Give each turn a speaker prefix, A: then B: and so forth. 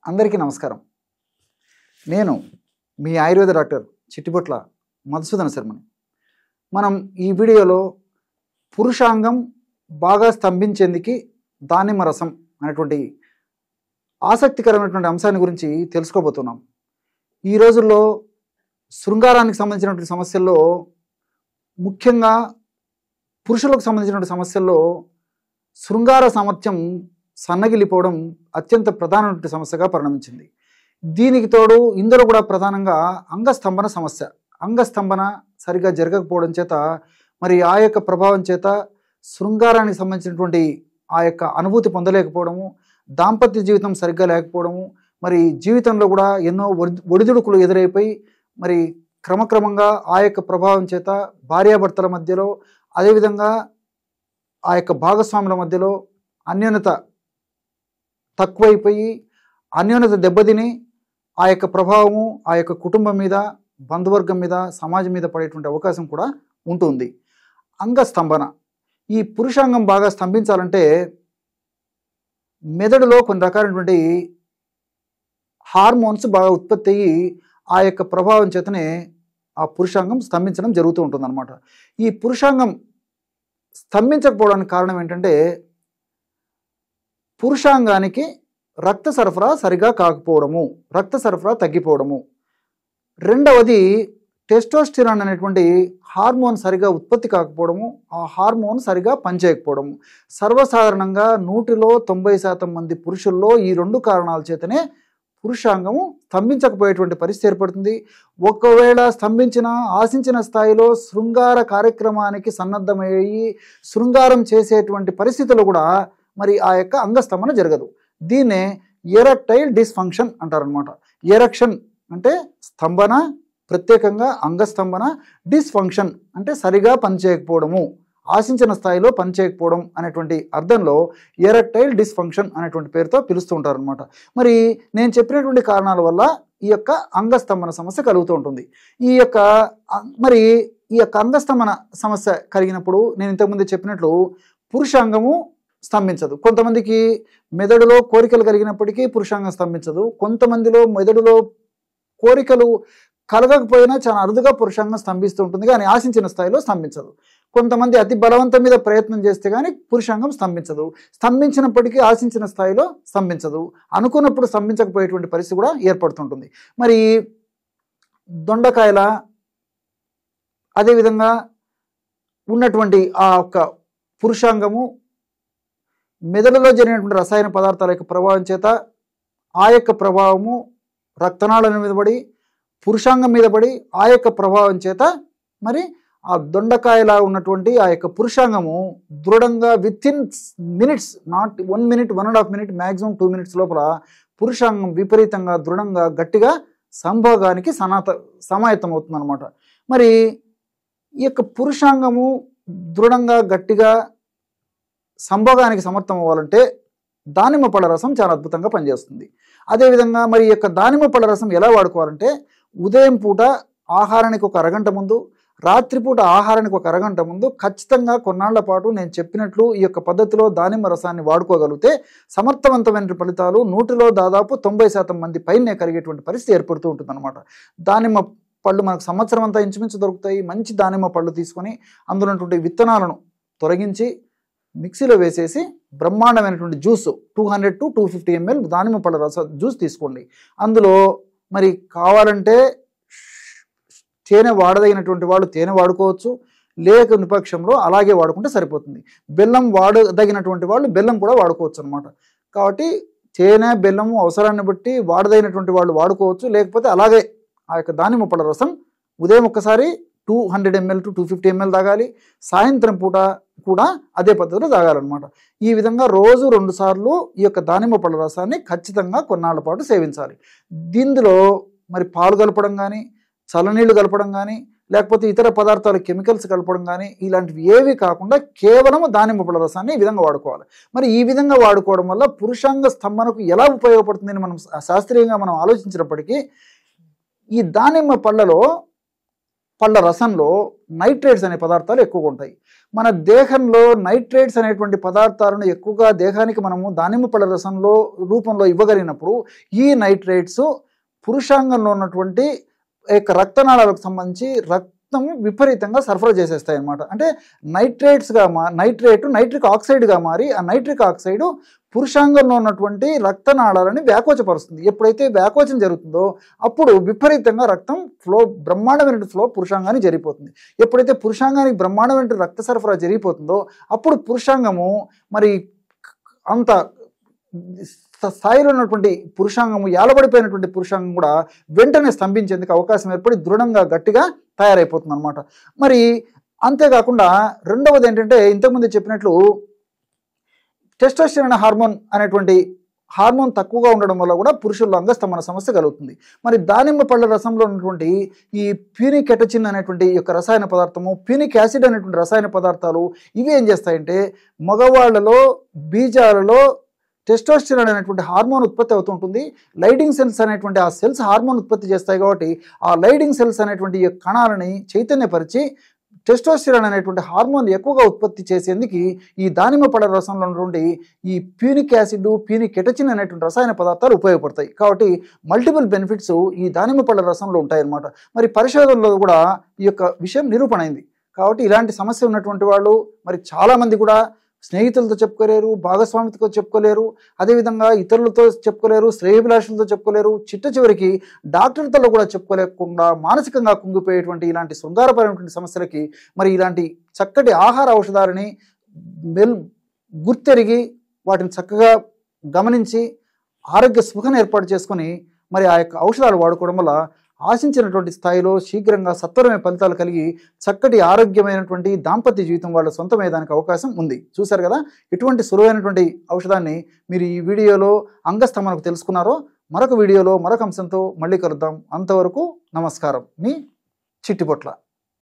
A: అందరికీ నమస్కారం. నేను మీ ఆయుర్వేద డాక్టర్ చిట్టిపొట్ల మధుసూదన శర్మని. మనం ఈ వీడియోలో పురుషాంగం బాగా స్తంభించేందుకు దానిమ్మ రసం అనేటువంటి ఆసక్తికరమైనటువంటి అంశాన్ని గురించి తెలుసుకోబోతున్నాం. ఈ రోజుల్లో శృంగారానికి సంబంధించినటువంటి సమస్యల్లో, ముఖ్యంగా పురుషులకు సంబంధించినటువంటి సమస్యల్లో శృంగార సామర్థ్యం సన్నగిలిపోవడం అత్యంత ప్రధానమైన సమస్యగా పరిణమించింది. దీనికి తోడు ఇందులో కూడా ప్రధానంగా అంగస్తంభన సమస్య. అంగస్తంభన సరిగా జరగకపోవడం చేత, మరి ఆ యొక్క ప్రభావం చేత శృంగారానికి సంబంధించినటువంటి ఆ యొక్క అనుభూతి పొందలేకపోవడము, దాంపత్య జీవితం సరిగ్గా లేకపోవడము, మరి జీవితంలో కూడా ఎన్నో ఒడిదుడుకులు ఎదురైపోయి, మరి క్రమక్రమంగా ఆ యొక్క ప్రభావం చేత భార్యాభర్తల మధ్యలో, అదేవిధంగా ఆ యొక్క భాగస్వాముల మధ్యలో అన్యోన్యత తక్కువైపోయి, అన్యోన్యత దెబ్బతిని ఆ యొక్క ప్రభావము ఆ యొక్క కుటుంబం మీద, బంధువర్గం మీద, సమాజం మీద పడేటువంటి అవకాశం కూడా ఉంటుంది. అంగస్తంభన, ఈ పురుషాంగం బాగా స్తంభించాలంటే మెదడులో కొన్ని రకాలైనటువంటి హార్మోన్స్ బాగా ఉత్పత్తి అయ్యి ఆ యొక్క ప్రభావం చేతనే ఆ పురుషాంగం స్తంభించడం జరుగుతూ ఉంటుందన్నమాట. ఈ పురుషాంగం స్తంభించకపోవడానికి కారణం ఏంటంటే, పురుషాంగానికి రక్త సరఫరా సరిగా కాకపోవడము, రక్త సరఫరా తగ్గిపోవడము. రెండవది, టెస్టోస్టిరాన్ అనేటువంటి హార్మోన్ సరిగా ఉత్పత్తి కాకపోవడము, ఆ హార్మోన్ సరిగా పనిచేయకపోవడము. సర్వసాధారణంగా 100లో 90% మంది పురుషుల్లో ఈ రెండు కారణాల చేతనే పురుషాంగము స్తంభించకపోయేటువంటి పరిస్థితి ఏర్పడుతుంది. ఒకవేళ స్తంభించిన, ఆశించిన స్థాయిలో శృంగార కార్యక్రమానికి సన్నద్ధమయ్యి శృంగారం చేసేటువంటి పరిస్థితుల్లో కూడా మరి ఆ యొక్క అంగస్తంభన జరగదు. దీన్నే ఎరెక్టైల్ డిస్ఫంక్షన్ అంటారనమాట. ఎరెక్షన్ అంటే స్తంభన, ప్రత్యేకంగా అంగస్తంభన. డిస్ఫంక్షన్ అంటే సరిగా పనిచేయకపోవడము, ఆశించిన స్థాయిలో పనిచేయకపోవడం అనేటువంటి అర్థంలో ఎరెక్టైల్ డిస్ఫంక్షన్ అనేటువంటి పేరుతో పిలుస్తూ ఉంటారనమాట. మరి నేను చెప్పినటువంటి కారణాల వల్ల ఈ యొక్క అంగస్తంభన సమస్య కలుగుతూ ఉంటుంది. ఈ యొక్క అంగస్తంభన సమస్య కలిగినప్పుడు నేను ఇంతకుముందు చెప్పినట్లు పురుషాంగము స్తంభించదు. కొంతమందికి మెదడులో కోరికలు కలిగినప్పటికీ పురుషాంగం స్తంభించదు. కొంతమందిలో మెదడులో కోరికలు కలగకపోయినా చాలా అరుదుగా పురుషాంగం స్తంభిస్తూ ఉంటుంది, కానీ ఆశించిన స్థాయిలో స్తంభించదు. కొంతమంది అతి బలవంతం మీద ప్రయత్నం చేస్తే కానీ పురుషాంగం స్తంభించదు. స్తంభించినప్పటికీ ఆశించిన స్థాయిలో స్తంభించదు. అనుకున్నప్పుడు స్తంభించకపోయేటువంటి పరిస్థితి కూడా ఏర్పడుతుంటుంది. మరి దొండకాయల అదేవిధంగా ఉన్నటువంటి ఆ యొక్క పురుషాంగము మెదడులో జరిగినటువంటి రసాయన పదార్థాల యొక్క ప్రభావం చేత ఆ యొక్క ప్రభావము రక్తనాళాల మీద పడి, పురుషాంగం మీద పడి, ఆ యొక్క ప్రభావం చేత మరి ఆ దొండకాయలా ఉన్నటువంటి ఆ యొక్క పురుషాంగము దృఢంగా within minutes, not 1 minute, 1.5 minute, maximum 2 minutes లోపల పురుషాంగం విపరీతంగా దృఢంగా గట్టిగా సంభోగానికి సమాయత్తం అవుతుందన్నమాట. మరి ఈ యొక్క పురుషాంగము దృఢంగా గట్టిగా సంభోగానికి సమర్థం అవ్వాలంటే దానిమ్మ పళ్ళ రసం చాలా అద్భుతంగా పనిచేస్తుంది. అదేవిధంగా మరి ఈ యొక్క దానిమ్మ పళ్ళ రసం ఎలా వాడుకోవాలంటే, ఉదయం పూట ఆహారానికి ఒక అరగంట ముందు, రాత్రిపూట ఆహారానికి ఒక అరగంట ముందు ఖచ్చితంగా కొన్నాళ్ల పాటు నేను చెప్పినట్లు ఈ యొక్క పద్ధతిలో దానిమ్మ రసాన్ని వాడుకోగలిగితే సమర్థవంతమైన ఫలితాలు 100లో దాదాపు 90% మంది పైనే కలిగేటువంటి పరిస్థితి ఏర్పడుతూ ఉంటుందన్నమాట. దానిమ్మ పళ్ళు మనకు సంవత్సరం అంతా ఇంచుమించు దొరుకుతాయి. మంచి దానిమ్మ పళ్ళు తీసుకొని అందులో ఉన్నటువంటి విత్తనాలను తొలగించి మిక్సీలో వేసేసి బ్రహ్మాండమైనటువంటి జ్యూస్ 200 to 250 ml దానిమ్మ పళ్ళ రస జ్యూస్ తీసుకోండి. అందులో మరి కావాలంటే తేనె వాడదగినటువంటి వాళ్ళు తేనె వాడుకోవచ్చు, లేక నిపక్షంలో అలాగే వాడుకుంటే సరిపోతుంది. బెల్లం వాడదగినటువంటి వాళ్ళు బెల్లం కూడా వాడుకోవచ్చు అనమాట. కాబట్టి తేనె, బెల్లము అవసరాన్ని బట్టి వాడదగినటువంటి వాళ్ళు వాడుకోవచ్చు. లేకపోతే అలాగే ఆ యొక్క దానిమ్మ పళ్ళ రసం ఉదయం ఒక్కసారి 200 ml to 250 ml తాగాలి, సాయంత్రం పూట కూడా అదే పద్ధతిలో తాగాలన్నమాట. ఈ విధంగా రోజు 2 సార్లు ఈ యొక్క దానిమ్మ పళ్ళ రసాన్ని ఖచ్చితంగా కొన్నాళ్ల పాటు సేవించాలి. దీనిలో మరి పాలు కలపడం కానీ, చల్లనీళ్లు కలపడం కానీ, లేకపోతే ఇతర పదార్థాలు కెమికల్స్ కలపడం కానీ ఇలాంటివి ఏవి కాకుండా కేవలం దానిమ్మ పళ్ళ రసాన్ని ఈ విధంగా వాడుకోవాలి. మరి ఈ విధంగా వాడుకోవడం వల్ల పురుషాంగ స్తంభనకు ఎలా ఉపయోగపడుతుందని మనం శాస్త్రీయంగా మనం ఆలోచించినప్పటికీ, ఈ దానిమ్మ పళ్ళ రసంలో నైట్రేట్స్ అనే పదార్థాలు ఎక్కువగా ఉంటాయి. మన దేహంలో నైట్రేట్స్ అనేటువంటి పదార్థాలను ఎక్కువగా దేహానికి మనము దానిమ్మ పళ్ళ రసంలో రూపంలో ఇవ్వగలిగినప్పుడు ఈ నైట్రేట్స్ పురుషాంగంలో ఉన్నటువంటి రక్తనాళాలకు సంబంధించి రక్తం విపరీతంగా సరఫరా చేసేస్తాయి అన్నమాట. అంటే నైట్రిక్ ఆక్సైడ్గా మారి ఆ నైట్రిక్ ఆక్సైడ్ పురుషాంగంలో ఉన్నటువంటి రక్తనాళాలని వ్యాకోచపరుస్తుంది. ఎప్పుడైతే వ్యాకోచం జరుగుతుందో అప్పుడు విపరీతంగా రక్తం ఫ్లో, బ్రహ్మాండమైన ఫ్లో పురుషాంగానికి జరిగిపోతుంది. ఎప్పుడైతే పురుషాంగానికి బ్రహ్మాండమైన రక్త సరఫరా జరిగిపోతుందో అప్పుడు పురుషాంగము మరి అంత స్థాయిలో ఉన్నటువంటి పురుషాంగము, ఏలబడిపోయినటువంటి పురుషాంగం కూడా వెంటనే స్తంభించేందుకు అవకాశం ఏర్పడి దృఢంగా గట్టిగా తయారైపోతుంది అనమాట. మరి అంతేకాకుండా రెండవది ఏంటంటే, ఇంతకుముందు చెప్పినట్లు టెస్టోస్టెరాన్ హార్మోన్ అనేటువంటి హార్మోన్ తక్కువగా ఉండడం వల్ల కూడా పురుషుల్లో అంగస్తంభన సమస్య కలుగుతుంది. మరి దానిమ్మ పళ్ళ రసంలో ఉన్నటువంటి ఈ ప్యూనిక్ ఎటచిన్ అనేటువంటి యొక్క రసాయన పదార్థము, ప్యూనిక్ యాసిడ్ అనేటువంటి రసాయన పదార్థాలు ఇవి ఏం చేస్తాయంటే మగవాళ్లలో బీజాలలో టెస్టోస్టెరాన్ అనేటువంటి హార్మోన్ ఉత్పత్తి అవుతుంటుంది. లైడింగ్ సెల్స్ అనేటువంటి ఆ సెల్స్ హార్మోన్ ఉత్పత్తి చేస్తాయి కాబట్టి ఆ లైడింగ్ సెల్స్ అనేటువంటి ఈ కణాలని చైతన్యపరిచి టెస్టోస్టెరాన్ అనేటువంటి హార్మోన్ ఎక్కువగా ఉత్పత్తి చేసేందుకు ఈ దానిమ్మ పళ్ళ రసంలో ఉన్నటువంటి ఈ ప్యూనిక్ యాసిడ్, ప్యూనిక్ ఎటచిన్ అనేటువంటి రసాయన పదార్థాలు ఉపయోగపడతాయి. కాబట్టి మల్టిపుల్ బెనిఫిట్స్ ఈ దానిమ్మ పళ్ళ రసంలో ఉంటాయన్నమాట. మరి పరిశోధనలో కూడా ఈ యొక్క విషయం నిరూపణ అయింది. కాబట్టి ఇలాంటి సమస్య ఉన్నటువంటి వాళ్ళు మరి చాలామంది కూడా స్నేహితులతో చెప్పుకోలేరు, భాగస్వామితో చెప్పుకోలేరు, అదేవిధంగా ఇతరులతో చెప్పుకోలేరు, శ్రేయభిలాషులతో చెప్పుకోలేరు, చివరికి డాక్టర్తో కూడా చెప్పుకోలేకుండా మానసికంగా కుంగిపోయేటువంటి ఇలాంటి శృంగారపరమైనటువంటి సమస్యలకి మరి ఇలాంటి చక్కటి ఆహార ఔషధాలని గుర్తెరిగి వాటిని చక్కగా గమనించి ఆరోగ్య స్పృహను ఏర్పాటు చేసుకొని మరి ఆ యొక్క ఔషధాలు వాడుకోవడం వల్ల ఆశించినటువంటి స్థాయిలో శీఘ్రంగా సత్వరమైన ఫలితాలు కలిగి చక్కటి ఆరోగ్యమైనటువంటి దాంపత్య జీవితం వాళ్ళ సొంతమయ్యేదానికి అవకాశం ఉంది. చూశారు కదా, ఇటువంటి సులువైనటువంటి ఔషధాన్ని మీరు ఈ వీడియోలో అంగస్తంభనకు తెలుసుకున్నారో. మరొక వీడియోలో మరొక అంశంతో మళ్ళీ కలుద్దాం. అంతవరకు నమస్కారం. మీ చిట్టిపొట్ల.